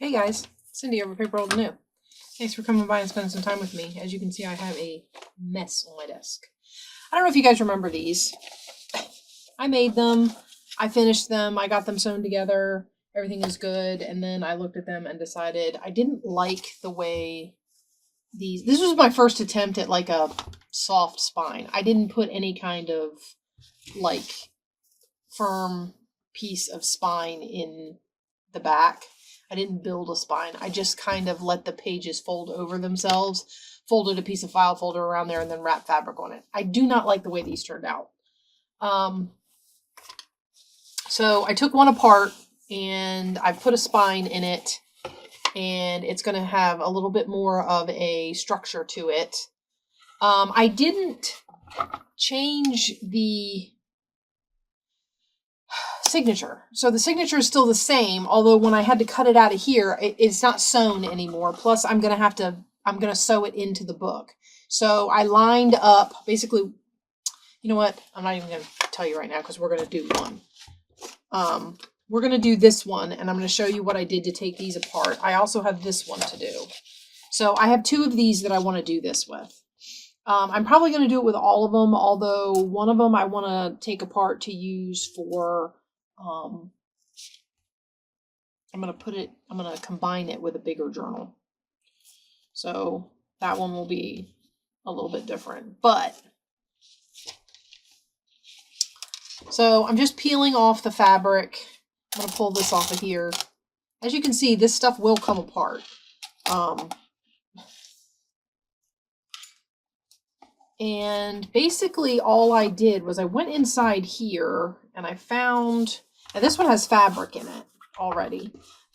Hey guys, Cindy over paper.old.new. Thanks for coming by and spending some time with me. As you can see, I have a mess on my desk. I don't know if you guys remember these. I made them, I finished them, I got them sewn together, everything is good, and then I looked at them and decided I didn't like the way this was my first attempt at like a soft spine. I didn't put any kind of like firm piece of spine in the back. I didn't build a spine. I just kind of let the pages fold over themselves, folded a piece of file folder around there, and then wrapped fabric on it. I do not like the way these turned out. So I took one apart and I put a spine in it, and it's going to have a little bit more of a structure to it. I didn't change the signature. So the signature is still the same, although when I had to cut it out of here, it's not sewn anymore. Plus I'm going to sew it into the book. So I lined up basically, you know what? I'm not even going to tell you right now because we're going to do one. We're going to do this one, and I'm going to show you what I did to take these apart. I also have this one to do. So I have two of these that I want to do this with. I'm probably going to do it with all of them, although one of them I want to take apart to use for, I'm going to combine it with a bigger journal. So that one will be a little bit different, so I'm just peeling off the fabric. I'm going to pull this off of here. As you can see, this stuff will come apart. And basically all I did was I went inside here and I found, and this one has fabric in it already,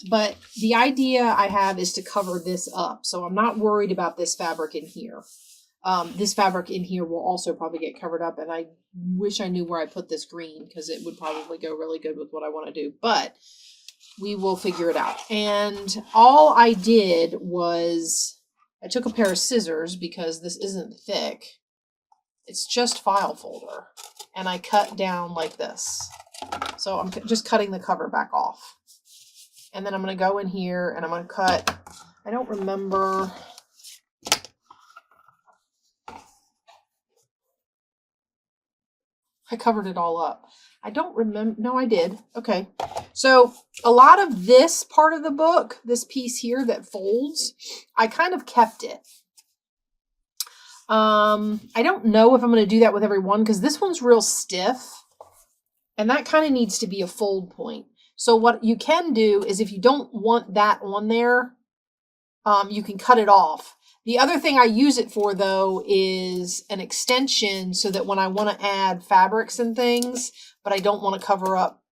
but the idea I have is to cover this up. So I'm not worried about this fabric in here. This fabric in here will also probably get covered up, and I wish I knew where I put this green because it would probably go really good with what I want to do, but we will figure it out. And all I did was I took a pair of scissors because this isn't thick. It's just file folder, and I cut down like this. So I'm just cutting the cover back off. And then I'm going to go in here and I'm going to cut, I don't remember. I covered it all up. I don't remember. No, I did. Okay. So a lot of this part of the book, this piece here that folds, I kind of kept it. I don't know if I'm going to do that with every one because this one's real stiff and that kind of needs to be a fold point. So what you can do is if you don't want that on there, you can cut it off. The other thing I use it for, though, is an extension so that when I want to add fabrics and things, but I don't want to cover up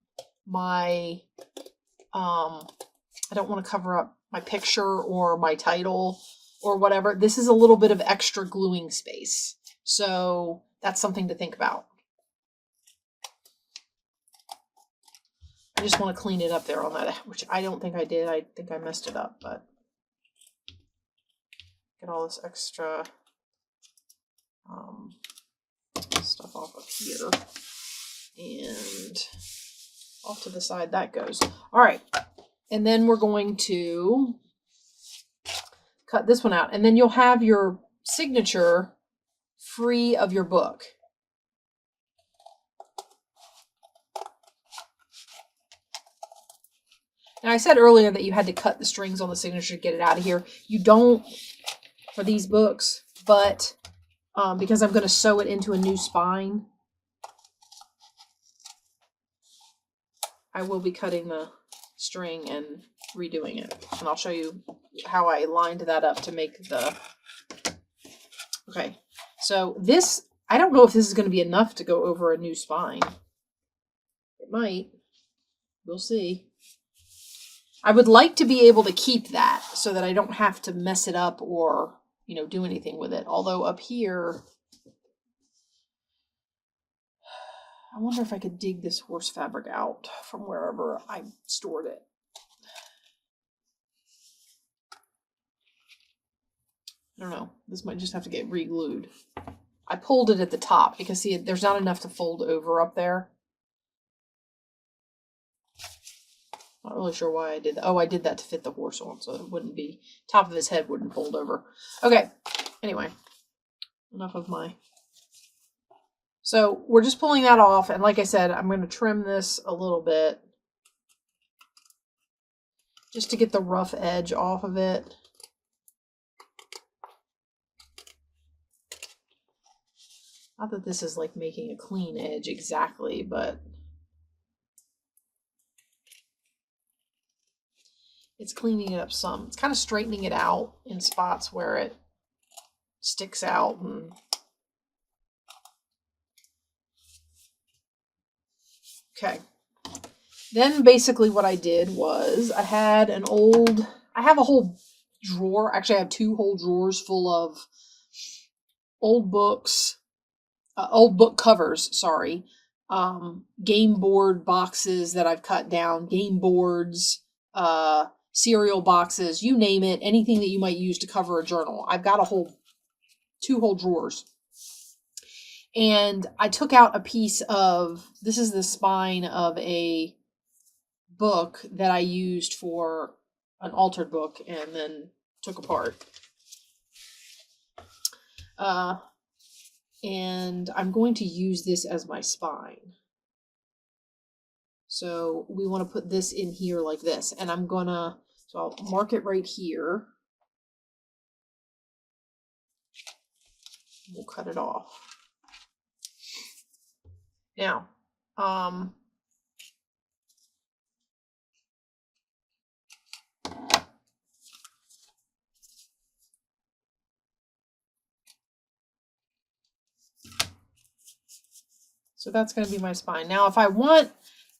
my, I don't want to cover up my picture or my title or whatever. This is a little bit of extra gluing space. So that's something to think about. I just want to clean it up there on that, which I don't think I did. I think I messed it up, but get all this extra stuff off of here and off to the side that goes. All right. And then we're going to cut this one out, and then you'll have your signature free of your book. Now, I said earlier that you had to cut the strings on the signature to get it out of here. You don't for these books, but because I'm going to sew it into a new spine, I will be cutting the string and redoing it. And I'll show you how I lined that up to make the... Okay, so this, I don't know if this is going to be enough to go over a new spine. It might. We'll see. I would like to be able to keep that so that I don't have to mess it up or, you know, do anything with it. Although up here, I wonder if I could dig this horse fabric out from wherever I stored it. I don't know. This might just have to get re-glued. I pulled it at the top because, see, there's not enough to fold over up there. Not really sure why I did that. Oh, I did that to fit the horse on, so it wouldn't be, top of his head wouldn't fold over. Okay, anyway, enough of my. So we're just pulling that off, and like I said, I'm going to trim this a little bit just to get the rough edge off of it. Not that this is like making a clean edge exactly, but it's cleaning it up some. It's kind of straightening it out in spots where it sticks out. And okay. Then basically what I did was I have a whole drawer. Actually, I have 2 whole drawers full of old books, old book covers, sorry. Game board boxes that I've cut down, game boards, cereal boxes, you name it, anything that you might use to cover a journal. I've got 2 whole drawers. And I took out a piece of, this is the spine of a book that I used for an altered book and then took apart. And I'm going to use this as my spine. So we want to put this in here like this, and so I'll mark it right here. We'll cut it off. Now, so that's going to be my spine. Now, if I want,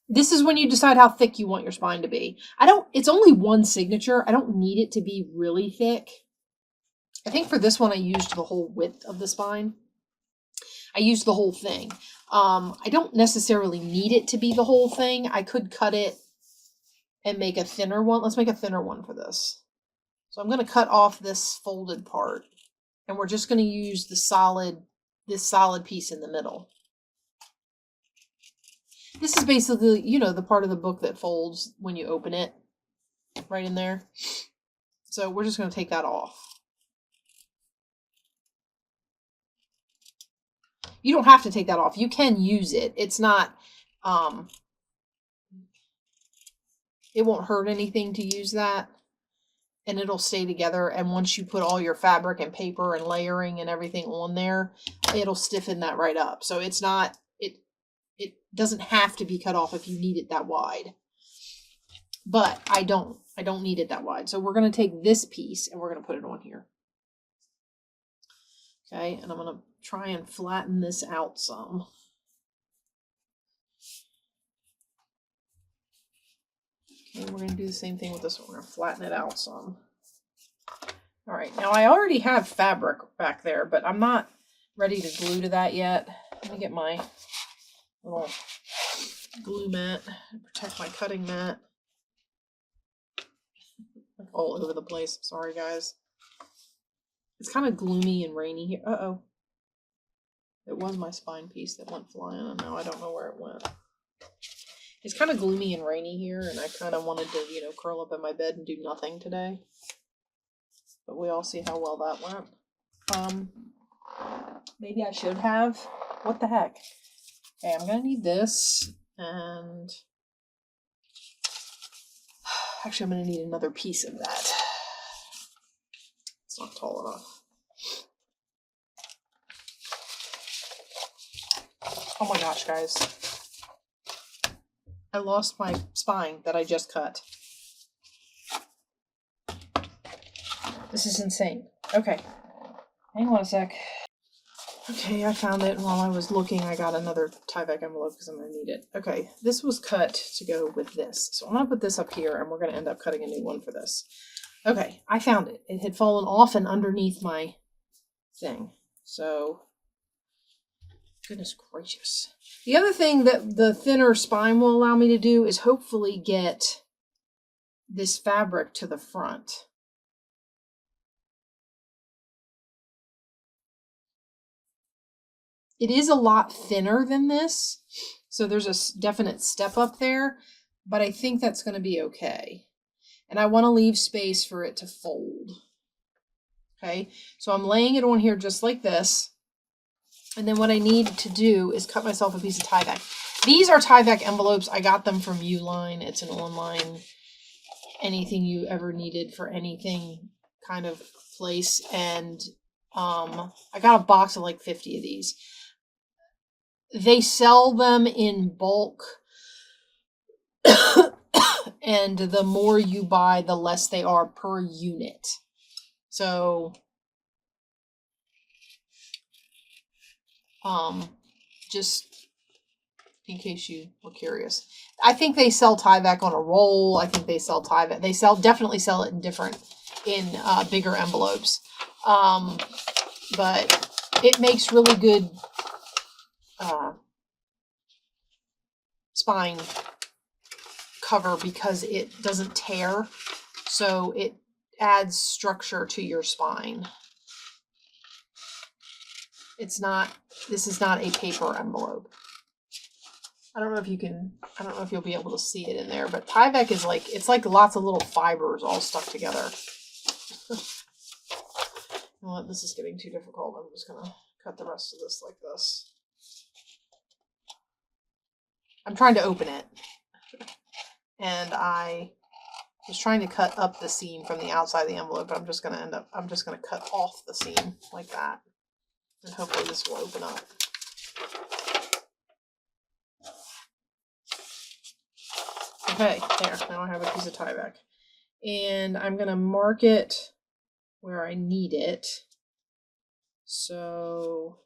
this is when you decide how thick you want your spine to be. It's only one signature. I don't need it to be really thick. I think for this one, I used the whole width of the spine. I used the whole thing. I don't necessarily need it to be the whole thing. I could cut it and make a thinner one. Let's make a thinner one for this. So I'm going to cut off this folded part, and we're just going to use this solid piece in the middle. This is basically, the part of the book that folds when you open it, right in there. So we're just going to take that off. You don't have to take that off. You can use it. It's not, it won't hurt anything to use that, and it'll stay together. And once you put all your fabric and paper and layering and everything on there, it'll stiffen that right up. So it's not, it doesn't have to be cut off if you need it that wide. But I don't need it that wide. So we're going to take this piece and we're going to put it on here. Okay, and I'm going to try and flatten this out some. Okay, we're going to do the same thing with this one. We're going to flatten it out some. All right, now I already have fabric back there, but I'm not ready to glue to that yet. Let me get my little glue mat and protect my cutting mat. Like all over the place. Sorry, guys. It's kind of gloomy and rainy here. Uh-oh. It was my spine piece that went flying, and now I don't know where it went. It's kind of gloomy and rainy here, and I kind of wanted to, curl up in my bed and do nothing today. But we all see how well that went. Maybe I should have. What the heck? Okay, I'm going to need this, and actually I'm going to need another piece of that. It's not tall enough. Oh my gosh, guys. I lost my spine that I just cut. This is insane. Okay. Hang on a sec. Okay, I found it. While I was looking, I got another Tyvek envelope because I'm going to need it. Okay, this was cut to go with this. So I'm going to put this up here, and we're going to end up cutting a new one for this. Okay, I found it. It had fallen off and underneath my thing. So, goodness gracious. The other thing that the thinner spine will allow me to do is hopefully get this fabric to the front. It is a lot thinner than this, so there's a definite step up there, but I think that's going to be okay. And I want to leave space for it to fold. Okay, so I'm laying it on here just like this. And then what I need to do is cut myself a piece of Tyvek. These are Tyvek envelopes. I got them from Uline. It's an online, anything you ever needed for anything kind of place. And I got a box of like 50 of these. They sell them in bulk. And the more you buy, the less they are per unit. So, just in case you were curious. I think they sell Tyvek on a roll. I think they sell Tyvek. They definitely sell it in bigger envelopes. But it makes really good spine cover because it doesn't tear. So it adds structure to your spine. This is not a paper envelope. I don't know if you'll be able to see it in there, but Tyvek is it's like lots of little fibers all stuck together. Well, this is getting too difficult. I'm just going to cut the rest of this like this. I'm trying to open it. And I was trying to cut up the seam from the outside of the envelope, but I'm just going to cut off the seam like that. And hopefully this will open up. Okay, there. Now I have a piece of Tyvek. And I'm going to mark it where I need it. So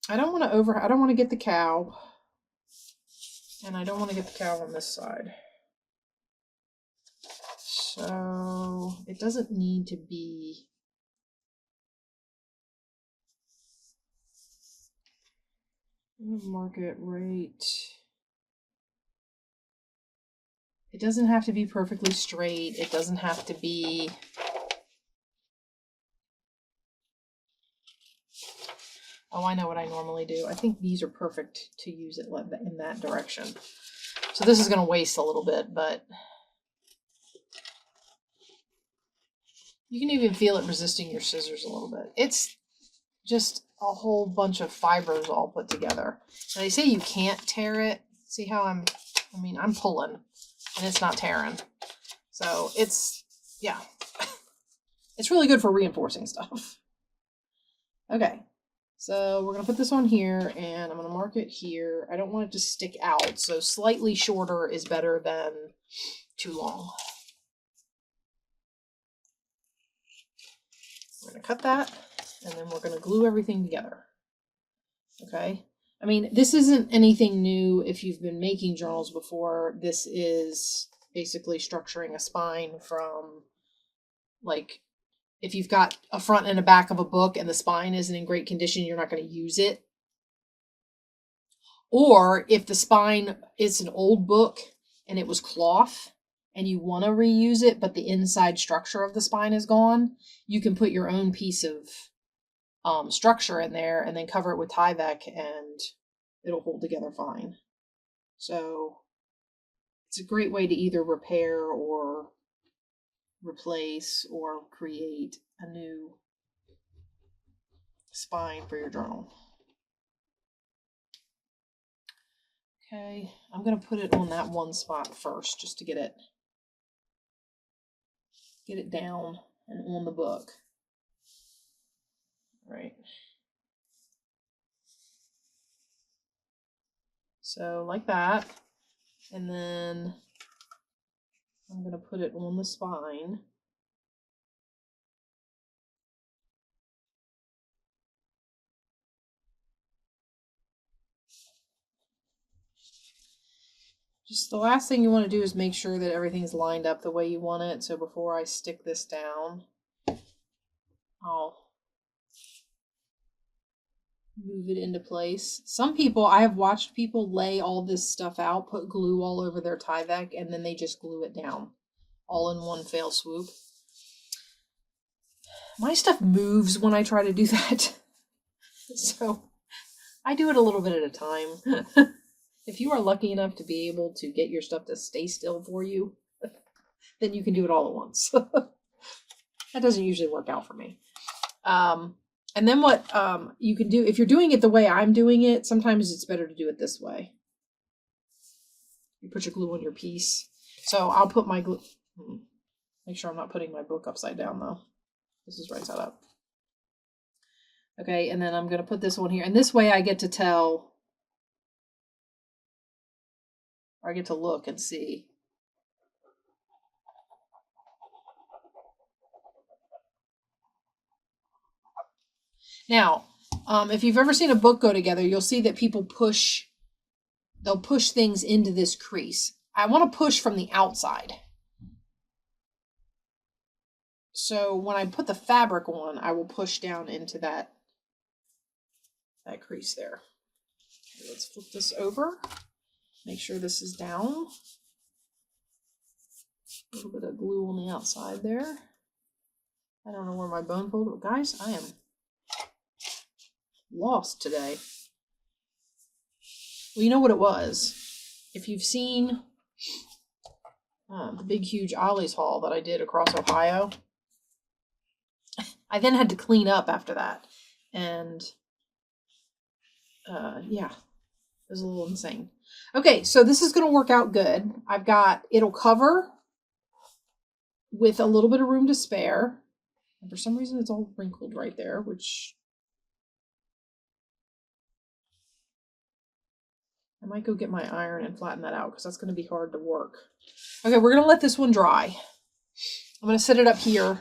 I don't want to get the cow. And I don't want to get the cow on this side. So it doesn't need to be. I'm going to mark it right. It doesn't have to be perfectly straight. It doesn't have to be. Oh, I know what I normally do. I think these are perfect to use it in that direction. So this is going to waste a little bit, but you can even feel it resisting your scissors a little bit. It's just a whole bunch of fibers all put together. And they say you can't tear it. See how I'm pulling and it's not tearing. So it's really good for reinforcing stuff. Okay. So we're going to put this on here and I'm going to mark it here. I don't want it to stick out. So slightly shorter is better than too long. We're going to cut that and then we're going to glue everything together. Okay. I mean, this isn't anything new if you've been making journals before. This is basically structuring a spine from if you've got a front and a back of a book and the spine isn't in great condition, you're not going to use it. Or if the spine is an old book and it was cloth and you want to reuse it, but the inside structure of the spine is gone, you can put your own piece of structure in there and then cover it with Tyvek and it'll hold together fine. So it's a great way to either repair or replace or create a new spine for your journal. Okay, I'm going to put it on that one spot first just to get it down and on the book. Right. So like that. And then I'm going to put it on the spine. Just the last thing you want to do is make sure that everything's lined up the way you want it. So before I stick this down, I'll move it into place. I have watched people lay all this stuff out, put glue all over their Tyvek, and then they just glue it down all in one fell swoop. My stuff moves when I try to do that. So I do it a little bit at a time. If you are lucky enough to be able to get your stuff to stay still for you, then you can do it all at once. That doesn't usually work out for me. And then what you can do, if you're doing it the way I'm doing it, sometimes it's better to do it this way. You put your glue on your piece. So I'll put my glue, make sure I'm not putting my book upside down though. This is right side up. Okay, and then I'm going to put this one here. And this way I get to tell, or I get to look and see. Now, if you've ever seen a book go together, you'll see that people they'll push things into this crease. I want to push from the outside. So when I put the fabric on, I will push down into that crease there. Okay, let's flip this over. Make sure this is down. A little bit of glue on the outside there. I don't know where my bone folder, guys, I am lost today. Well, you know what it was. If you've seen the big, huge Ollie's haul that I did across Ohio, I then had to clean up after that. And yeah, it was a little insane. Okay, so this is going to work out good. It'll cover with a little bit of room to spare. And for some reason, it's all wrinkled right there, which I might go get my iron and flatten that out because that's going to be hard to work. Okay, we're going to let this one dry. I'm going to set it up here.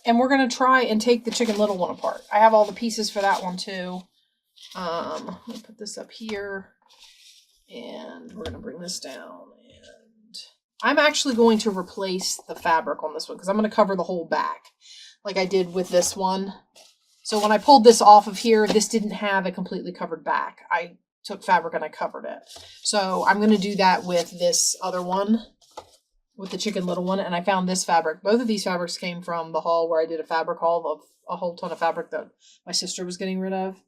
And we're going to try and take the Chicken Little one apart. I have all the pieces for that one too. Let me put this up here. And we're going to bring this down. And I'm actually going to replace the fabric on this one because I'm going to cover the whole back like I did with this one. So when I pulled this off of here, this didn't have a completely covered back. I took fabric and I covered it. So I'm going to do that with this other one, with the Chicken Little one. And I found this fabric. Both of these fabrics came from the haul where I did a fabric haul of a whole ton of fabric that my sister was getting rid of.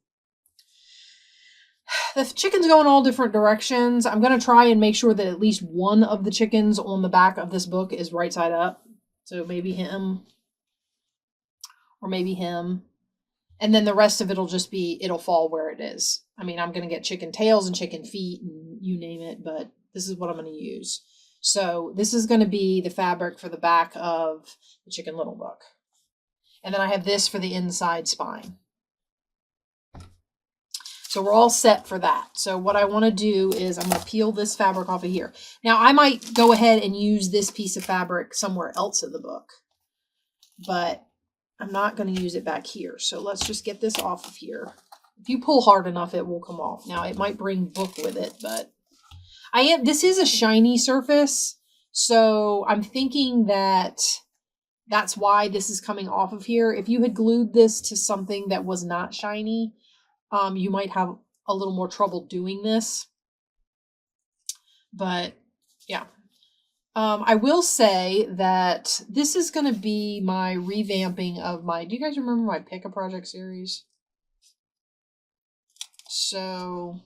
The chickens go in all different directions. I'm going to try and make sure that at least one of the chickens on the back of this book is right side up. So maybe him or maybe him. And then the rest of it'll fall where it is. I mean, I'm going to get chicken tails and chicken feet and you name it, but this is what I'm going to use. So this is going to be the fabric for the back of the Chicken Little book. And then I have this for the inside spine. So we're all set for that. So what I want to do is I'm going to peel this fabric off of here. Now I might go ahead and use this piece of fabric somewhere else in the book, but I'm not going to use it back here. So let's just get this off of here. If you pull hard enough, it will come off. Now it might bring book with it, but this is a shiny surface. So I'm thinking that that's why this is coming off of here. If you had glued this to something that was not shiny, you might have a little more trouble doing this. But yeah. I will say that this is going to be my revamping of do you guys remember my Pick-a-Project series? So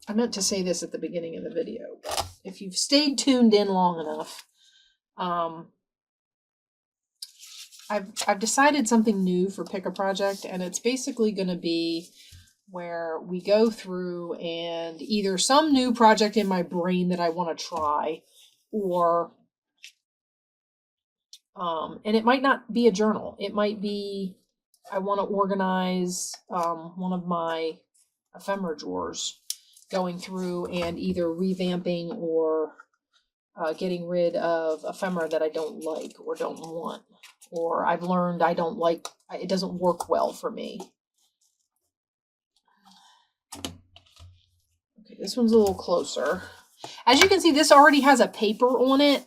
I meant to say this at the beginning of the video, but if you've stayed tuned in long enough, I've decided something new for Pick-a-Project, and it's basically going to be where we go through and either some new project in my brain that I want to try, or and it might not be a journal. It might be I want to organize one of my ephemera drawers, going through and either revamping or getting rid of ephemera that I don't like or don't want, or I've learned I don't like, it doesn't work well for me. Okay, this one's a little closer. As you can see, this already has a paper on it.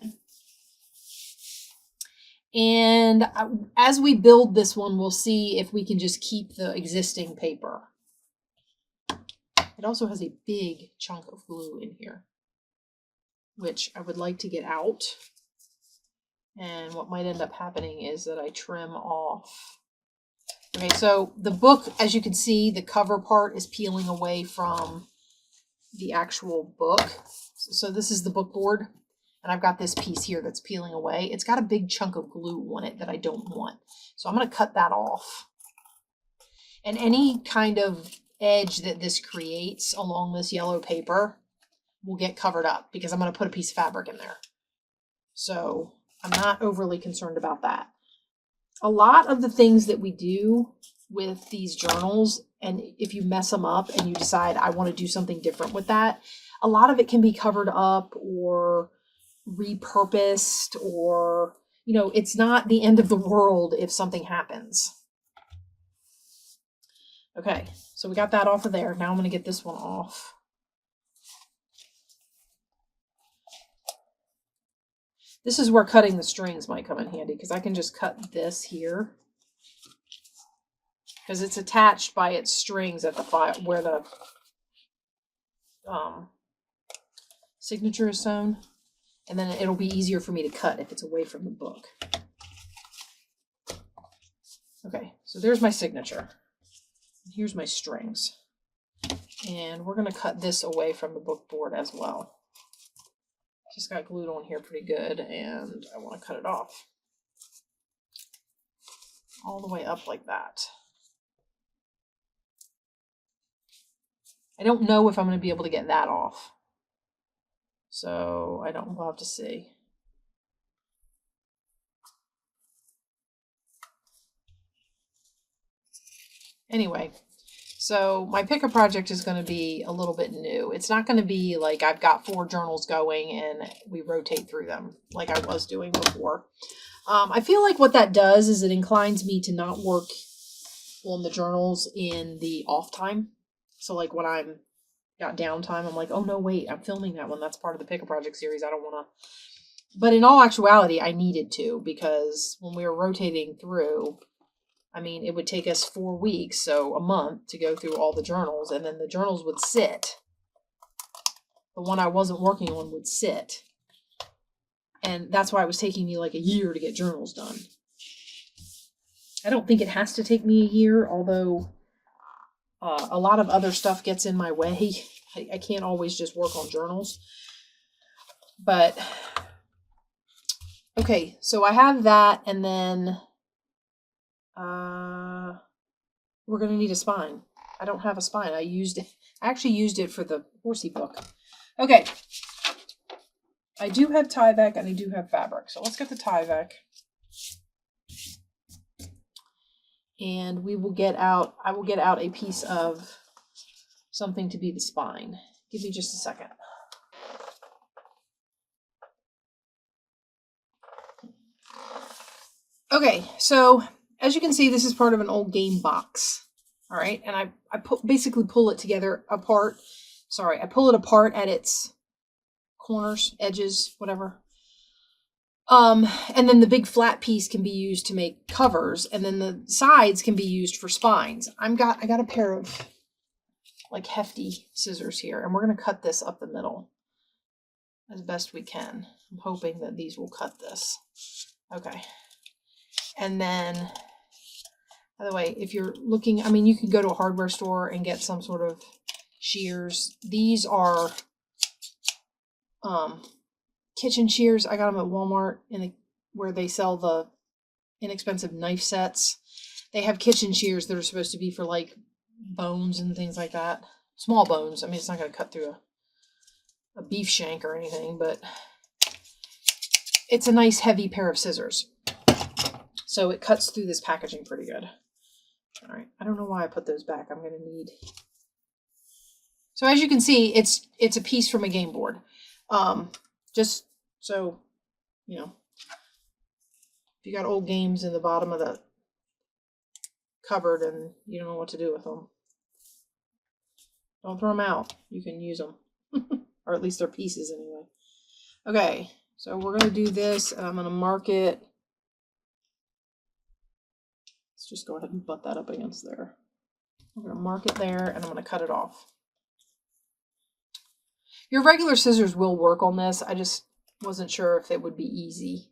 And as we build this one, we'll see if we can just keep the existing paper. It also has a big chunk of glue in here, which I would like to get out And what might end up happening is that I trim off. Okay, so the book, as you can see, the cover part is peeling away from the actual book. So this is the book board, and I've got this piece here that's peeling away. It's got a big chunk of glue on it that I don't want. So I'm going to cut that off. And any kind of edge that this creates along this yellow paper will get covered up because I'm going to put a piece of fabric in there. So I'm not overly concerned about that. A lot of the things that we do with these journals, and if you mess them up and you decide I want to do something different with that, a lot of it can be covered up or repurposed, or, you know, it's not the end of the world if something happens. Okay, so we got that off of there. Now I'm going to get this one off. This is where cutting the strings might come in handy, because I can just cut this here, because it's attached by its strings at the file where the signature is sewn, and then it'll be easier for me to cut if it's away from the book. Okay, so there's my signature. Here's my strings, and we're going to cut this away from the book board as well. Just got glued on here pretty good, and I want to cut it off all the way up like that. I don't know if I'm going to be able to get that off, so we'll have to see. Anyway, so my picker project is going to be a little bit new. It's not going to be like I've got 4 journals going and we rotate through them like I was doing before. I feel like what that does is it inclines me to not work on the journals in the off time. So like when I'm got downtime, I'm like, oh no, wait, I'm filming that one. That's part of the picker project series. I don't want to. But in all actuality, I needed to, because when we were rotating through, I mean, it would take us 4 weeks, so a month, to go through all the journals, and then the journals would sit. The one I wasn't working on would sit. And that's why it was taking me like a year to get journals done. I don't think it has to take me a year, although a lot of other stuff gets in my way. I can't always just work on journals. But, okay, so I have that, and then we're going to need a spine. I don't have a spine. I actually used it for the horsey book. Okay. I do have Tyvek and I do have fabric. So let's get the Tyvek. And I will get out a piece of something to be the spine. Give me just a second. Okay, so as you can see, this is part of an old game box. All right, and I basically pull it together apart. Sorry, I pull it apart at its corners, edges, whatever. And then the big flat piece can be used to make covers, and then the sides can be used for spines. I got a pair of like hefty scissors here, and we're going to cut this up the middle as best we can. I'm hoping that these will cut this. Okay. And then, by the way, if you're looking, I mean, you can go to a hardware store and get some sort of shears. These are kitchen shears. I got them at Walmart where they sell the inexpensive knife sets. They have kitchen shears that are supposed to be for like bones and things like that. Small bones. I mean, it's not going to cut through a beef shank or anything, but it's a nice heavy pair of scissors. So it cuts through this packaging pretty good. All right. I don't know why I put those back. I'm going to need. So as you can see, it's a piece from a game board. Just so, you know, if you got old games in the bottom of the cupboard and you don't know what to do with them, don't throw them out. You can use them. Or at least they're pieces anyway. Okay. So we're going to do this, and I'm going to mark it. Let's just go ahead and butt that up against there. I'm going to mark it there, and I'm going to cut it off. Your regular scissors will work on this. I just wasn't sure if it would be easy.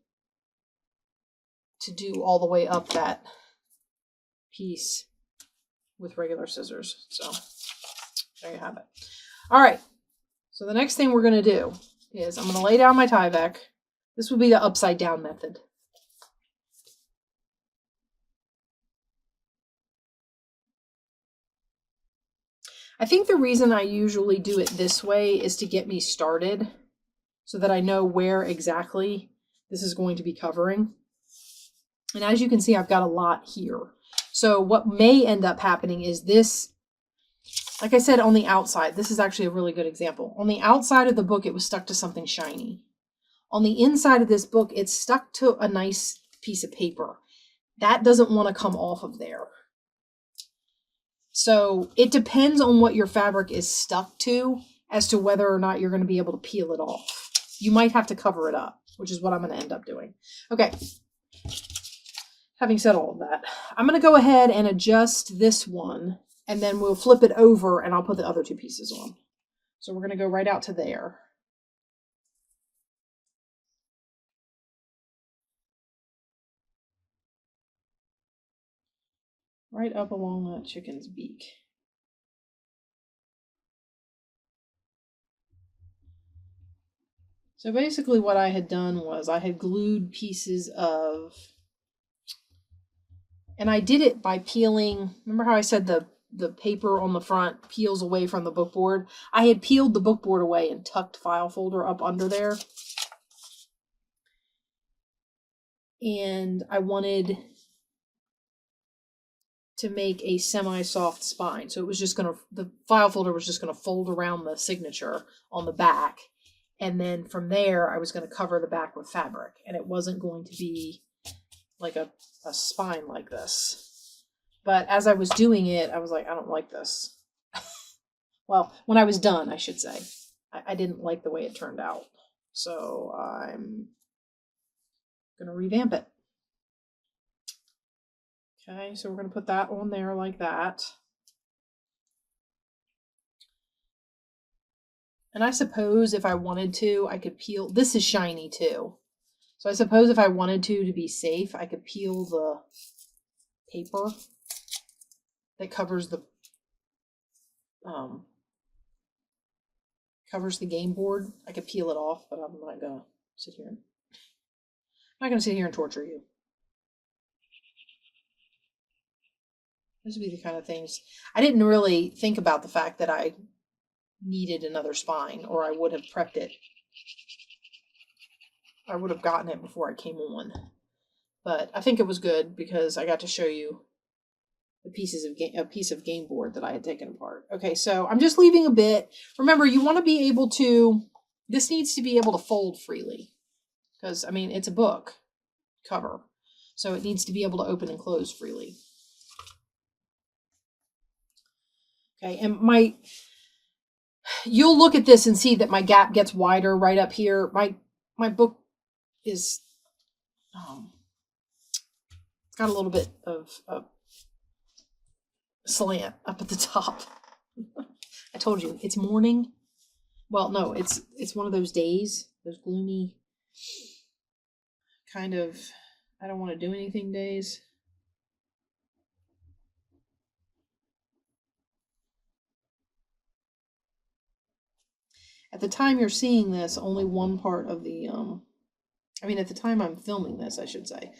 to do all the way up that piece with regular scissors. So there you have it. All right. So the next thing we're going to do is I'm going to lay down my Tyvek. This would be the upside down method. I think the reason I usually do it this way is to get me started so that I know where exactly this is going to be covering. And as you can see, I've got a lot here. So what may end up happening is this, like I said, on the outside, this is actually a really good example. On the outside of the book, it was stuck to something shiny. On the inside of this book, it's stuck to a nice piece of paper. That doesn't want to come off of there. So it depends on what your fabric is stuck to as to whether or not you're going to be able to peel it off. You might have to cover it up, which is what I'm going to end up doing. Okay. Having said all of that, I'm going to go ahead and adjust this one, and then we'll flip it over and I'll put the other two pieces on. So we're going to go right out to there. Right up along that chicken's beak. So basically what I had done was I had glued pieces of, and I did it by peeling, remember how I said the paper on the front peels away from the bookboard? I had peeled the bookboard away and tucked file folder up under there. And I wanted to make a semi-soft spine. So it was just the file folder was just gonna fold around the signature on the back. And then from there, I was gonna cover the back with fabric. And it wasn't going to be like a spine like this. But as I was doing it, I was like, I don't like this. Well, when I was done, I should say. I didn't like the way it turned out. So I'm gonna revamp it. Okay, so we're going to put that on there like that. And I suppose if I wanted to, I could peel. This is shiny too. So I suppose if I wanted to be safe, I could peel the paper that covers the game board. I could peel it off, but I'm not going to sit here. I'm not going to sit here and torture you. Those would be the kind of things. I didn't really think about the fact that I needed another spine, or I would have prepped it. I would have gotten it before I came on. But I think it was good because I got to show you the a piece of game board that I had taken apart. Okay, so I'm just leaving a bit. Remember, you want to be able to, this needs to be able to fold freely. Because, I mean, it's a book cover. So it needs to be able to open and close freely. Okay, and you'll look at this and see that my gap gets wider right up here. My book is, it's got a little bit of slant up at the top. I told you, it's morning. Well, no, it's one of those days, those gloomy kind of, I don't want to do anything days. At the time you're seeing this, only one part of the, at the time I'm filming this, I should say,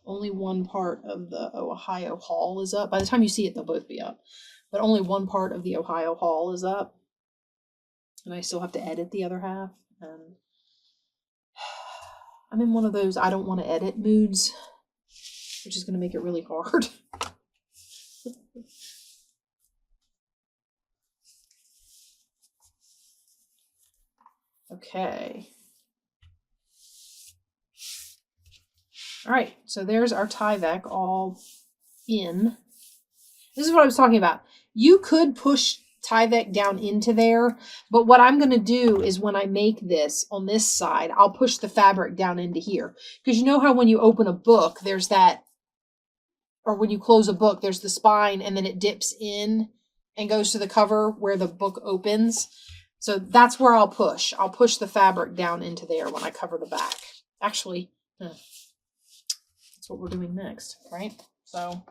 only one part of the Ohio Hall is up. By the time you see it, they'll both be up. But only one part of the Ohio Hall is up. And I still have to edit the other half. And I'm in one of those I don't want to edit moods, which is going to make it really hard. Okay. All right, so there's our Tyvek all in. This is what I was talking about. You could push Tyvek down into there, but what I'm going to do is when I make this on this side, I'll push the fabric down into here. Because you know how when you open a book, there's that, or when you close a book, there's the spine and then it dips in and goes to the cover where the book opens. So that's where I'll push. I'll push the fabric down into there when I cover the back. Actually, that's that's what we're doing next, right? So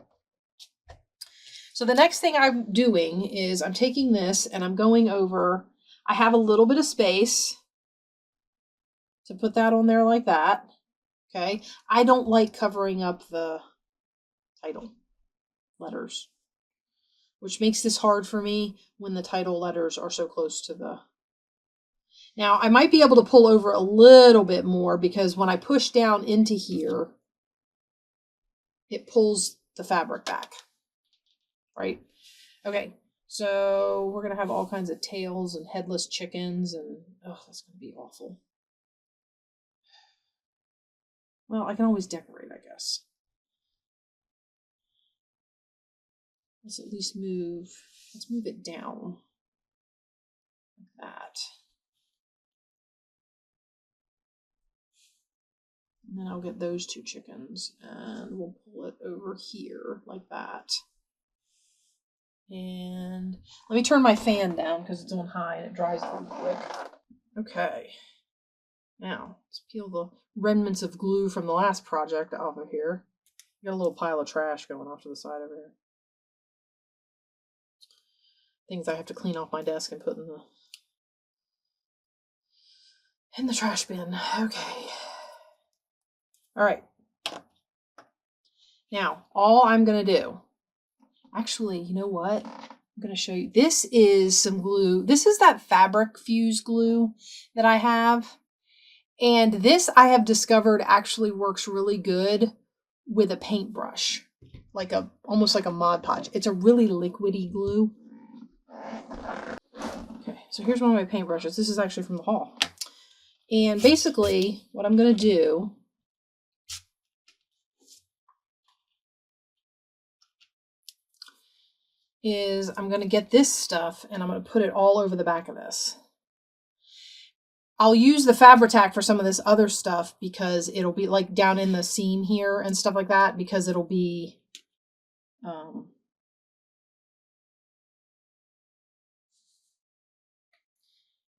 the next thing I'm doing is I'm taking this and I'm going over, I have a little bit of space to put that on there like that. Okay. I don't like covering up the title letters, which makes this hard for me when the title letters are so close to the... Now, I might be able to pull over a little bit more because when I push down into here, it pulls the fabric back, right? Okay, so we're going to have all kinds of tails and headless chickens, and oh, that's going to be awful. Well, I can always decorate, I guess. Let's at least let's move it down like that. And then I'll get those two chickens and we'll pull it over here like that. And let me turn my fan down because it's on high and it dries really quick. Okay. Now, let's peel the remnants of glue from the last project off of here. Got a little pile of trash going off to the side over here. Things I have to clean off my desk and put in the trash bin. Okay. All right. Now, all I'm going to do, actually, you know what? I'm going to show you. This is some glue. This is that fabric fuse glue that I have. And this I have discovered actually works really good with a paintbrush, almost like a Mod Podge. It's a really liquidy glue. Okay, so here's one of my paintbrushes. This is actually from the haul. And basically, what I'm going to do is I'm going to get this stuff and I'm going to put it all over the back of this. I'll use the Fabri-Tac for some of this other stuff because it'll be like down in the seam here and stuff like that, because it'll be oh,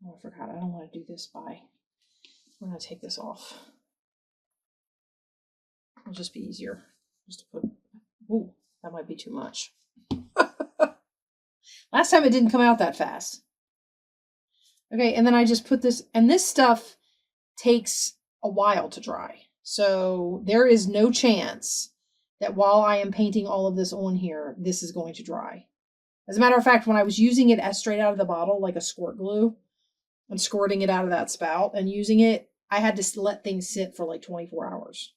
I forgot. I don't want to do this we're going to take this off. It'll just be easier just to put, oh, that might be too much. Last time it didn't come out that fast. Okay, and then I just put this, and this stuff takes a while to dry. So there is no chance that while I am painting all of this on here, this is going to dry. As a matter of fact, when I was using it as straight out of the bottle, like a squirt glue, and squirting it out of that spout and using it, I had to let things sit for like 24 hours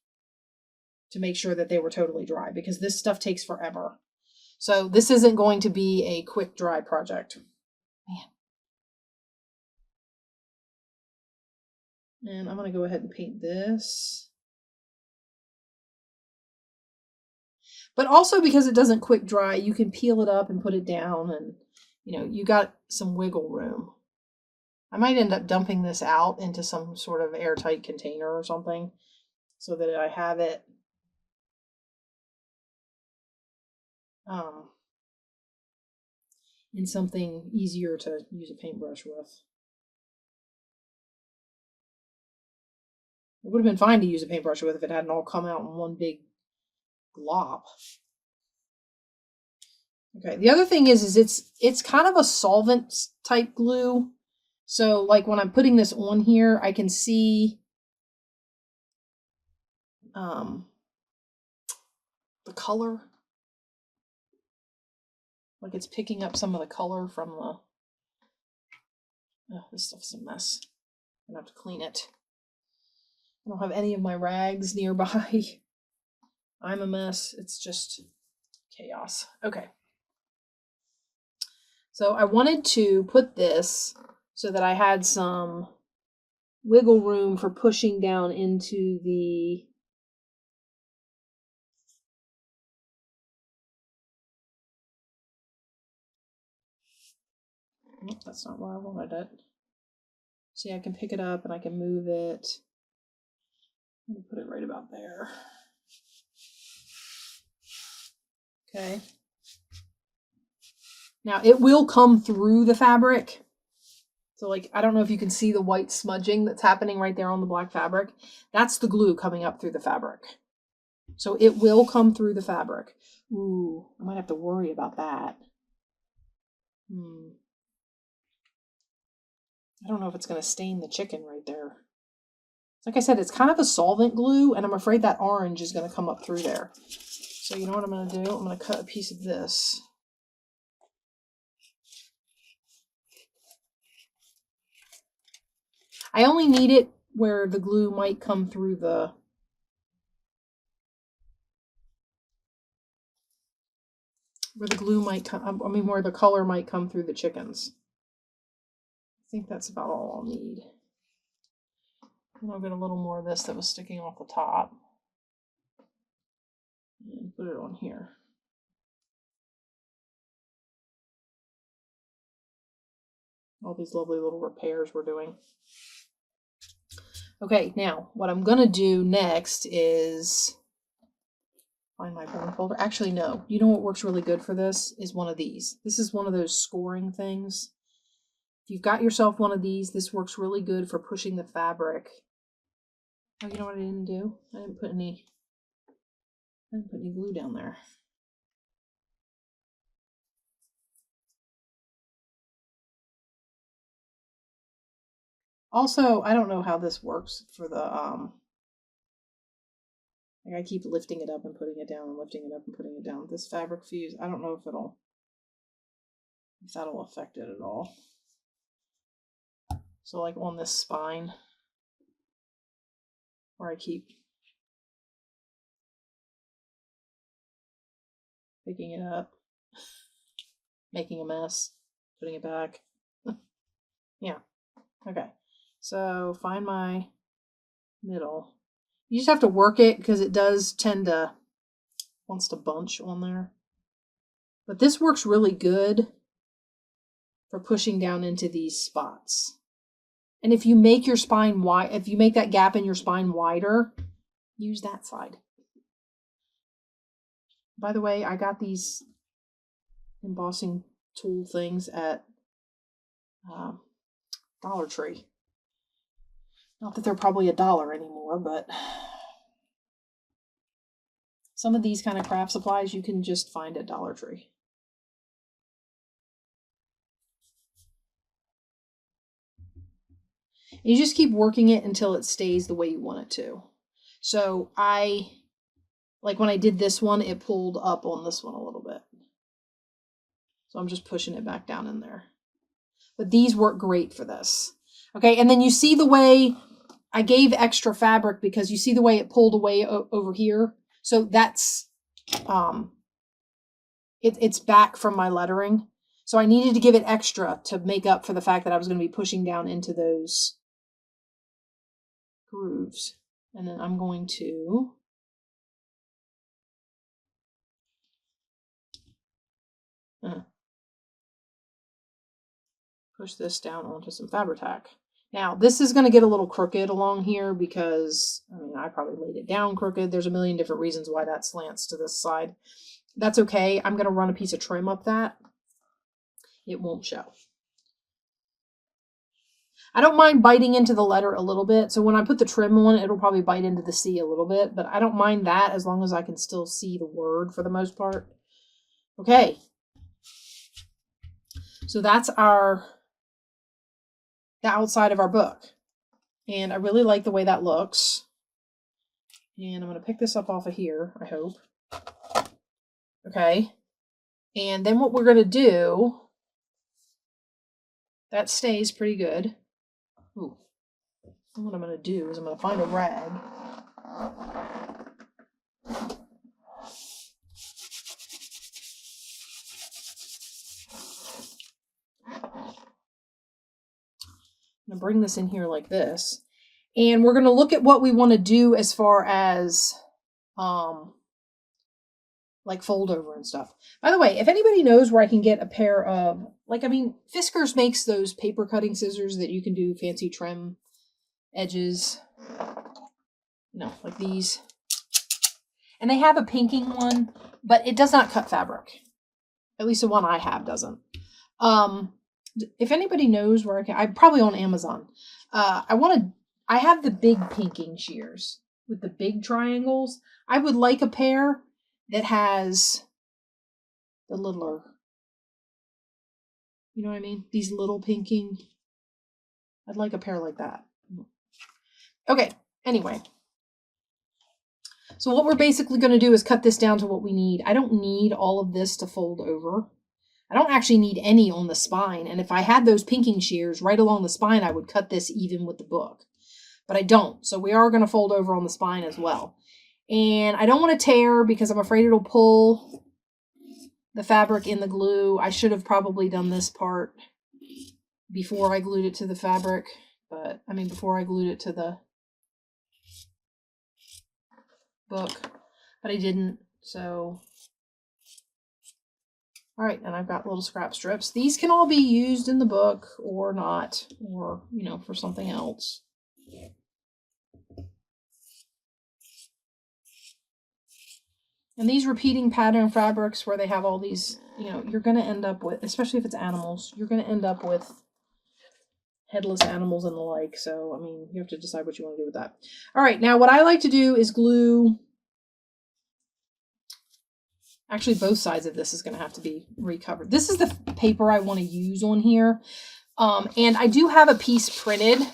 to make sure that they were totally dry, because this stuff takes forever. So this isn't going to be a quick dry project. Man. And I'm going to go ahead and paint this. But also because it doesn't quick dry, you can peel it up and put it down, and you got some wiggle room. I might end up dumping this out into some sort of airtight container or something so that I have it in something easier to use a paintbrush with. It would have been fine to use a paintbrush with if it hadn't all come out in one big glop. Okay, the other thing is it's kind of a solvent type glue. So like when I'm putting this on here, I can see the color. Like it's picking up some of the color from the... Oh, this stuff's a mess. I'm gonna have to clean it. I don't have any of my rags nearby. I'm a mess. It's just chaos. Okay. So I wanted to put this so that I had some wiggle room for pushing down into the... Oh, that's not where I wanted it. See, I can pick it up and I can move it. I'm going to put it right about there. Okay. Now, it will come through the fabric. So, like, I don't know if you can see the white smudging that's happening right there on the black fabric. That's the glue coming up through the fabric. So it will come through the fabric. Ooh, I might have to worry about that. I don't know if it's going to stain the chicken right there. Like I said, it's kind of a solvent glue, and I'm afraid that orange is going to come up through there. So you know what I'm going to do? I'm going to cut a piece of this. I only need it where the glue might come through the... where the glue might come... I mean, where the color might come through the chickens. I think that's about all I'll need. And I'll get a little more of this that was sticking off the top. And put it on here. All these lovely little repairs we're doing. Okay, now what I'm going to do next is find my burn folder. Actually, no. You know what works really good for this is one of these. This is one of those scoring things. If you've got yourself one of these, this works really good for pushing the fabric. Oh, you know what I didn't do? I didn't put any glue down there. Also, I don't know how this works for the, like I keep lifting it up and putting it down and lifting it up and putting it down. This fabric fuse, I don't know if that'll affect it at all. So like on this spine, where I keep picking it up, making a mess, putting it back. Yeah, okay. So find my middle. You just have to work it because it does tend to, wants to bunch on there. But this works really good for pushing down into these spots. And if you make your spine wide, if you make that gap in your spine wider, use that side. By the way, I got these embossing tool things at Dollar Tree. Not that they're probably $1 anymore, but some of these kind of craft supplies you can just find at Dollar Tree. You just keep working it until it stays the way you want it to. So like when I did this one, it pulled up on this one a little bit. So I'm just pushing it back down in there. But these work great for this. Okay, and then you see the way I gave extra fabric because you see the way it pulled away over here. So that's, it's back from my lettering. So I needed to give it extra to make up for the fact that I was going to be pushing down into those grooves. And then I'm going to push this down onto some Fabri-Tac. Now, this is going to get a little crooked along here because, I mean, I probably laid it down crooked. There's a million different reasons why that slants to this side. That's okay. I'm going to run a piece of trim up that. It won't show. I don't mind biting into the letter a little bit. So when I put the trim on, it'll probably bite into the C a little bit. But I don't mind that as long as I can still see the word for the most part. Okay. So that's the outside of our book. And I really like the way that looks. And I'm going to pick this up off of here, I hope. Okay. And then what we're going to do, that stays pretty good. Ooh. And what I'm going to do is I'm going to find a rag. I'm going to bring this in here like this. And we're going to look at what we want to do as far as like fold over and stuff. By the way, if anybody knows where I can get a pair of, like, I mean, Fiskars makes those paper cutting scissors that you can do fancy trim edges. No, like these. And they have a pinking one, but it does not cut fabric. At least the one I have doesn't. If anybody knows where I can, I'm probably on Amazon. I have the big pinking shears. with the big triangles. I would like a pair that has the littler. You know what I mean? These little pinking. I'd like a pair like that. Okay, anyway. So what we're basically going to do is cut this down to what we need. I don't need all of this to fold over. I don't actually need any on the spine. And if I had those pinking shears right along the spine, I would cut this even with the book. But I don't. So we are going to fold over on the spine as well. And I don't want to tear because I'm afraid it'll pull the fabric in the glue. I should have probably done this part before I glued it to the fabric. But, I mean, before I glued it to the book. But I didn't. So, all right. And I've got little scrap strips. These can all be used in the book or not. Or, you know, for something else. And these repeating pattern fabrics where they have all these, you know, you're going to end up with, especially if it's animals, you're going to end up with headless animals and the like. So, I mean, you have to decide what you want to do with that. All right. Now, what I like to do is glue. Actually, both sides of this is going to have to be recovered. This is the paper I want to use on here. And I do have a piece printed.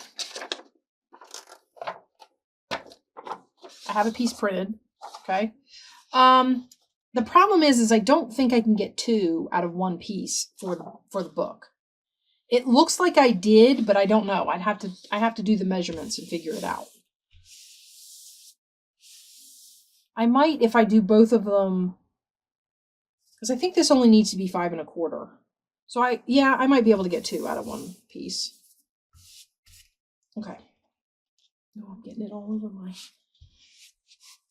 I have a piece printed. Okay. The problem is I don't think I can get 2 out of 1 piece for the book. It looks like I did, but I don't know. I have to do the measurements and figure it out. I might, if I do both of them, because I think this only needs to be 5 1/4. So I might be able to get 2 out of 1 piece. Okay. No, I'm getting it all over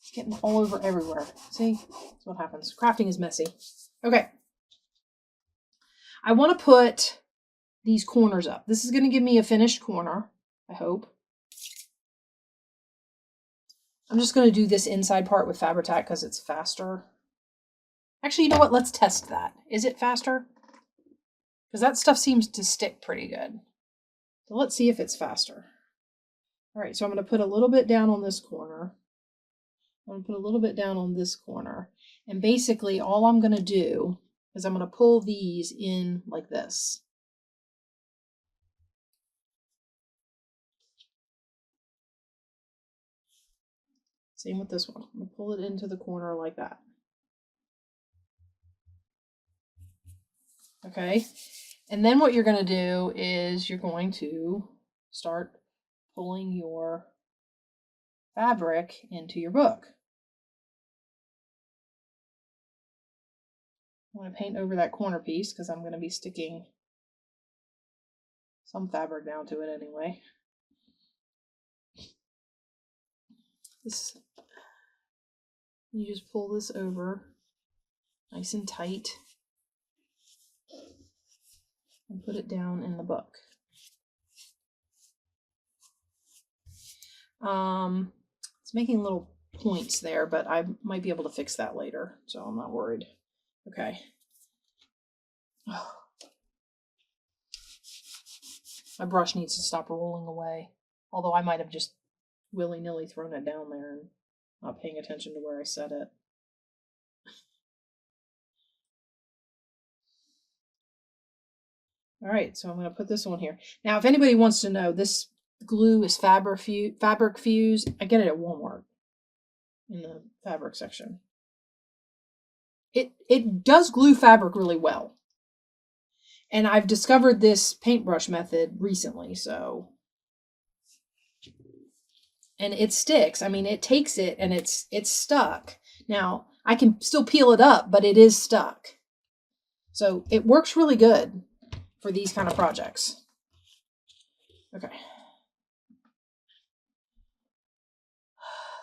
it's getting all over everywhere. See? That's what happens. Crafting is messy. Okay. I want to put these corners up. This is going to give me a finished corner, I hope. I'm just going to do this inside part with Fabri-Tac because it's faster. Actually, you know what? Let's test that. Is it faster? Because that stuff seems to stick pretty good. So let's see if it's faster. All right, so I'm going to put a little bit down on this corner. I'm going to put a little bit down on this corner. And basically all I'm going to do is I'm going to pull these in like this. Same with this one. I'm going to pull it into the corner like that. Okay. And then what you're going to do is you're going to start pulling your fabric into your book. I'm going to paint over that corner piece because I'm going to be sticking some fabric down to it anyway. You just pull this over nice and tight and put it down in the book. It's making little points there, but I might be able to fix that later, so I'm not worried. Okay. My brush needs to stop rolling away, although I might have just willy-nilly thrown it down there and not paying attention to where I set it. All right, so I'm going to put this on here. Now, if anybody wants to know, this glue is Fabric Fuse. I get it at Walmart in the fabric section. It does glue fabric really well. And I've discovered this paintbrush method recently, so. And it sticks. I mean, it takes it and it's stuck. Now, I can still peel it up, but it is stuck. So it works really good for these kind of projects. Okay.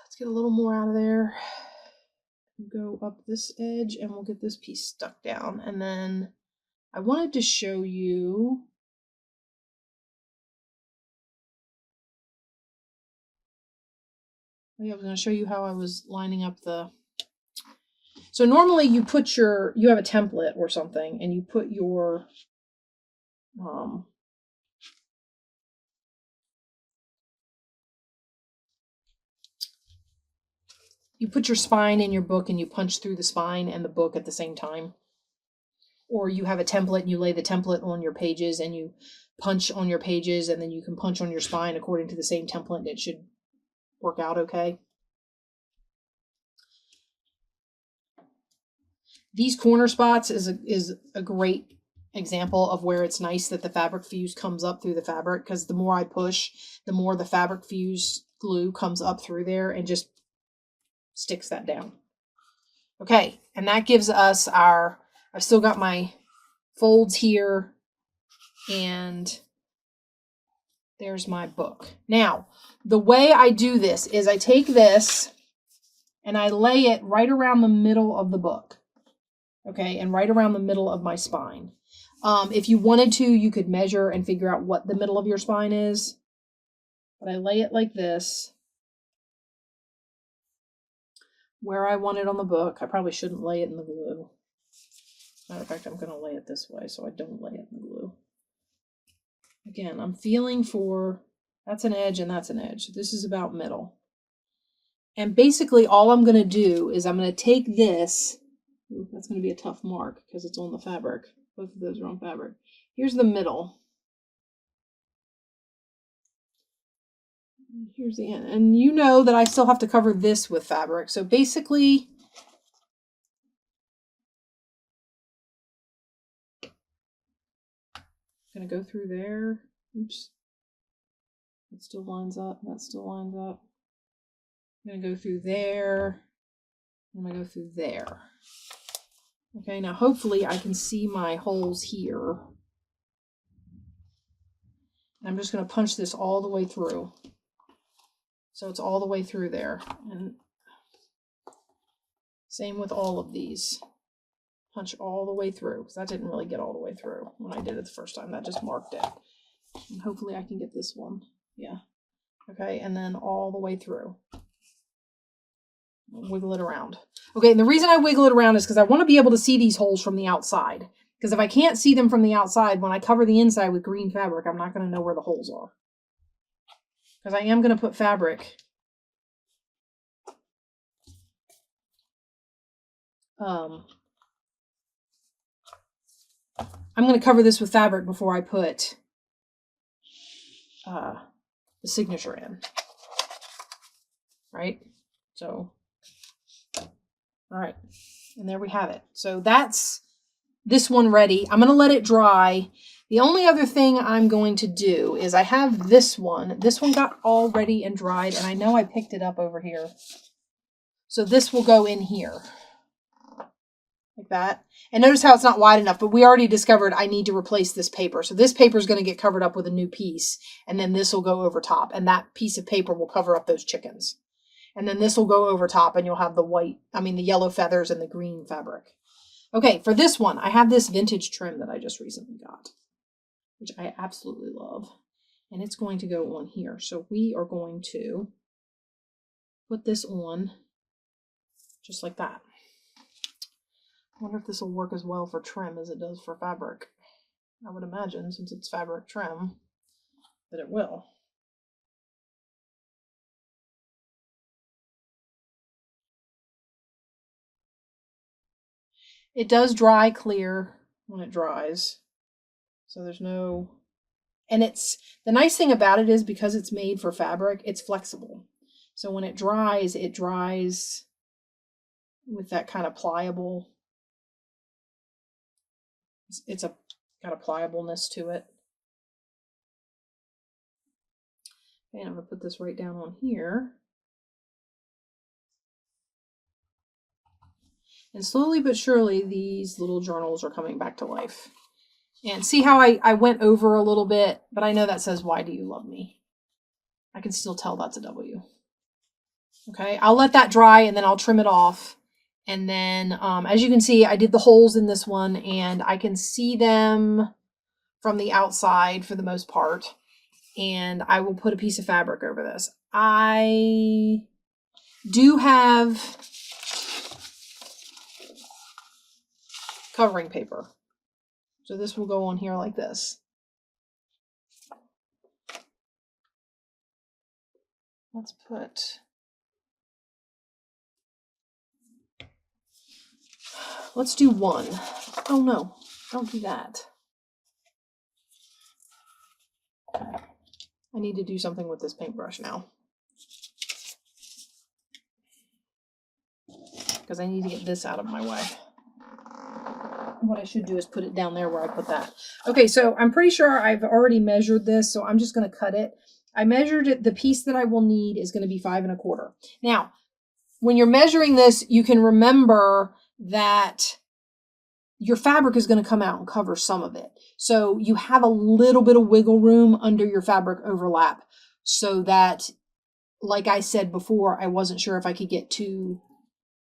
Let's get a little more out of there. Go up this edge and we'll get this piece stuck down. And then I wanted to show you I was going to show you how I was lining up the. So normally you put you have a template or something and you put your you put your spine in your book and you punch through the spine and the book at the same time. Or you have a template and you lay the template on your pages and you punch on your pages and then you can punch on your spine according to the same template and it should work out okay. These corner spots is a great example of where it's nice that the fabric fuse comes up through the fabric, because the more I push, the more the fabric fuse glue comes up through there and just sticks that down. Okay, and that gives us our, I've still got my folds here, and there's my book. Now, the way I do this is I take this and I lay it right around the middle of the book. Okay, and right around the middle of my spine. If you wanted to, you could measure and figure out what the middle of your spine is. But I lay it like this, where I want it on the book. I probably shouldn't lay it in the glue. Matter of fact, I'm going to lay it this way so I don't lay it in the glue. Again, I'm feeling for, that's an edge and that's an edge. This is about middle. And basically all I'm going to do is I'm going to take this. Ooh, that's going to be a tough mark because it's on the fabric. Both of those are on fabric. Here's the middle. Here's the end. And you know that I still have to cover this with fabric. So basically, I'm going to go through there. Oops. It still lines up. That still lines up. I'm going to go through there. I'm going to go through there. Okay, now hopefully I can see my holes here. I'm just going to punch this all the way through. So it's all the way through there. And same with all of these. Punch all the way through, because that didn't really get all the way through when I did it the first time. That just marked it. And hopefully I can get this one. Yeah. Okay, and then all the way through. Wiggle it around. Okay, and the reason I wiggle it around is because I want to be able to see these holes from the outside. Because if I can't see them from the outside, when I cover the inside with green fabric, I'm not going to know where the holes are. Because I am going to put fabric. I'm going to cover this with fabric before I put the signature in. Right? So, all right. And there we have it. So that's this one ready. I'm going to let it dry. The only other thing I'm going to do is I have this one. This one got all ready and dried, and I know I picked it up over here. So this will go in here. Like that. And notice how it's not wide enough, but we already discovered I need to replace this paper. So this paper is going to get covered up with a new piece, and then this will go over top, and that piece of paper will cover up those chickens. And then this will go over top, and you'll have the yellow feathers and the green fabric. Okay, for this one, I have this vintage trim that I just recently got, which I absolutely love. And it's going to go on here. So we are going to put this on just like that. I wonder if this will work as well for trim as it does for fabric. I would imagine, since it's fabric trim, that it will. It does dry clear when it dries. So there's no... And it's... The nice thing about it is because it's made for fabric, it's flexible. So when it dries with that kind of pliable... It's got a pliableness to it. Okay, and I'm going to put this right down on here. And slowly but surely, these little journals are coming back to life. And see how I went over a little bit, but I know that says, "Why do you love me?" I can still tell that's a W. Okay, I'll let that dry and then I'll trim it off. And then, as you can see, I did the holes in this one and I can see them from the outside for the most part. And I will put a piece of fabric over this. I do have covering paper. So this will go on here like this. Let's put let's do one. Oh no, don't do that. I need to do something with this paintbrush now. Because I need to get this out of my way. What I should do is put it down there where I put that. Okay, so I'm pretty sure I've already measured this, so I'm just going to cut it. I measured it. The piece that I will need is going to be 5 1/4. Now, when you're measuring this, you can remember that your fabric is going to come out and cover some of it. So you have a little bit of wiggle room under your fabric overlap so that, like I said before, I wasn't sure if I could get 2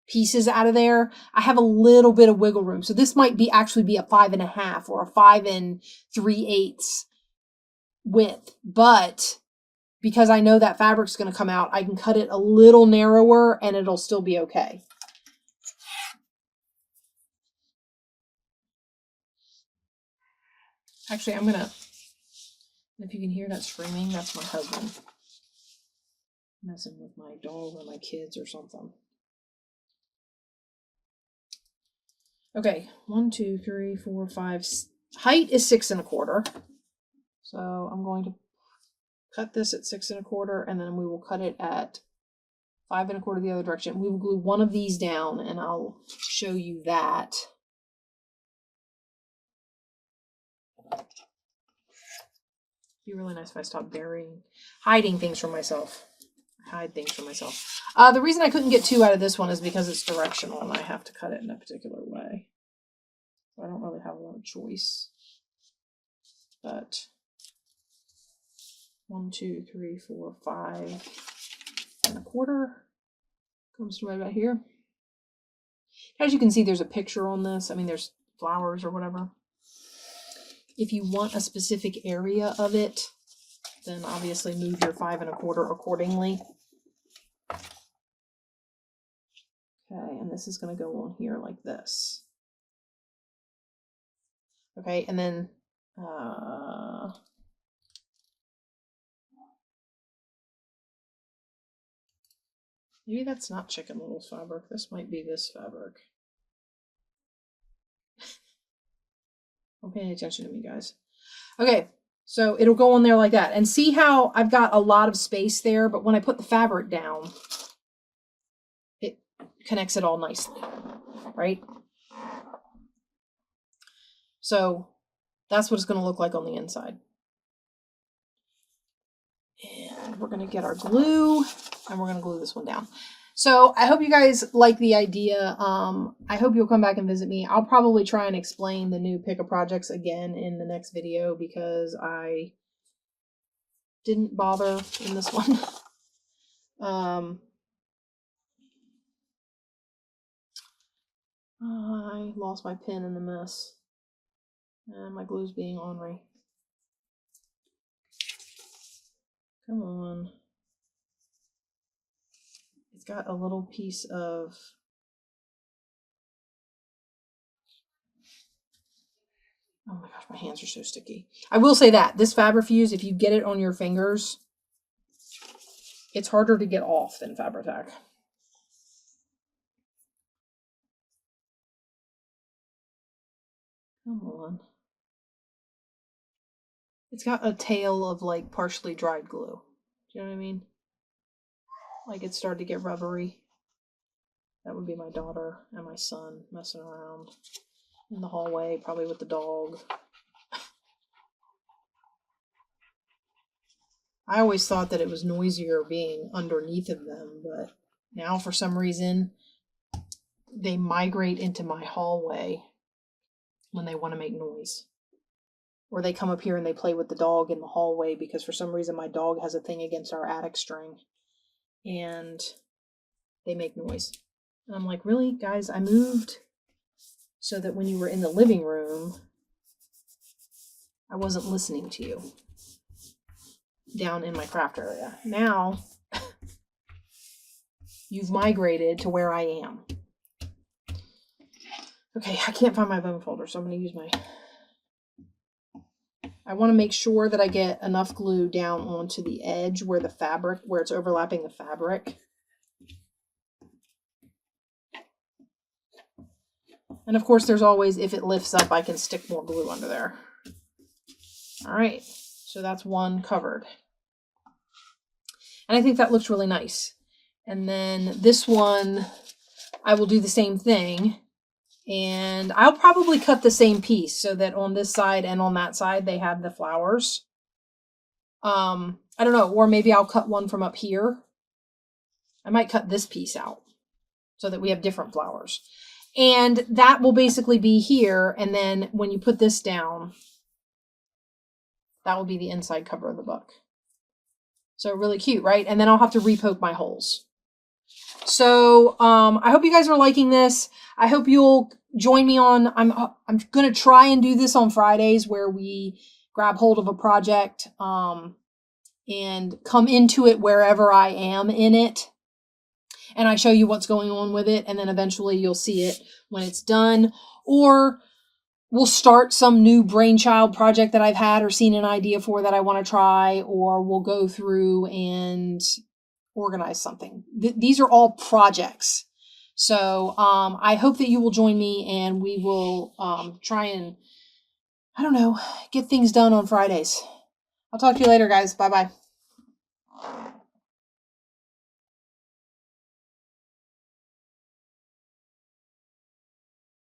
pieces out of there. I have a little bit of wiggle room. So this might actually be a 5 1/2 or a 5 3/8 width. But because I know that fabric's going to come out, I can cut it a little narrower and it'll still be okay. Actually, I'm going to, if you can hear that screaming, that's my husband messing with my dog or my kids or something. Okay, 1, 2, 3, 4, 5. Height is 6 1/4. So I'm going to cut this at 6 1/4, and then we will cut it at 5 1/4 the other direction. We will glue one of these down, and I'll show you that. It'd be really nice if I stopped hiding things from myself. Hide things from myself. The reason I couldn't get 2 out of this one is because it's directional and I have to cut it in a particular way. So I don't really have a lot of choice. But 1, 2, 3, 4, 5 1/4 comes to right about here. As you can see, there's a picture on this. I mean, there's flowers or whatever. If you want a specific area of it, then obviously move your 5 1/4 accordingly. Okay, and this is going to go on here like this. Okay, and then maybe that's not Chicken Little's fabric. This might be this fabric. Don't pay any attention to me, guys. Okay, so it'll go on there like that. And see how I've got a lot of space there, but when I put the fabric down, it connects it all nicely, right? So that's what it's going to look like on the inside. And we're going to get our glue, and we're going to glue this one down. So I hope you guys like the idea. I hope you'll come back and visit me. I'll probably try and explain the new Pick-a-Projects again in the next video because I didn't bother in this one. I lost my pen in the mess. And my glue's being ornery. Come on. It's got a little piece of... Oh my gosh, my hands are so sticky. I will say that this Fabrifuse, if you get it on your fingers, it's harder to get off than Fabri-Tac. Come on. It's got a tail of like partially dried glue. Do you know what I mean? Like it's started to get rubbery. That would be my daughter and my son messing around in the hallway, probably with the dog. I always thought that it was noisier being underneath of them, but now for some reason they migrate into my hallway when they want to make noise. Or they come up here and they play with the dog in the hallway because for some reason my dog has a thing against our attic string. And they make noise. And I'm like, really, guys, I moved so that when you were in the living room, I wasn't listening to you down in my craft area. Now, you've migrated to where I am. Okay, I can't find my bone folder, so I'm going to use my... I want to make sure that I get enough glue down onto the edge where the fabric, where it's overlapping the fabric. And of course, there's always, if it lifts up, I can stick more glue under there. All right, so that's one covered. And I think that looks really nice. And then this one, I will do the same thing. And I'll probably cut the same piece so that on this side and on that side, they have the flowers. I don't know, or maybe I'll cut one from up here. I might cut this piece out so that we have different flowers. And that will basically be here. And then when you put this down, that will be the inside cover of the book. So really cute, right? And then I'll have to repoke my holes. So I hope you guys are liking this. I hope you'll join me on, I'm going to try and do this on Fridays where we grab hold of a project and come into it wherever I am in it. And I show you what's going on with it. And then eventually you'll see it when it's done. Or we'll start some new brainchild project that I've had or seen an idea for that I want to try. Or we'll go through and organize something. These are all projects. So I hope that you will join me and we will try and, I don't know, get things done on Fridays. I'll talk to you later, guys. Bye-bye.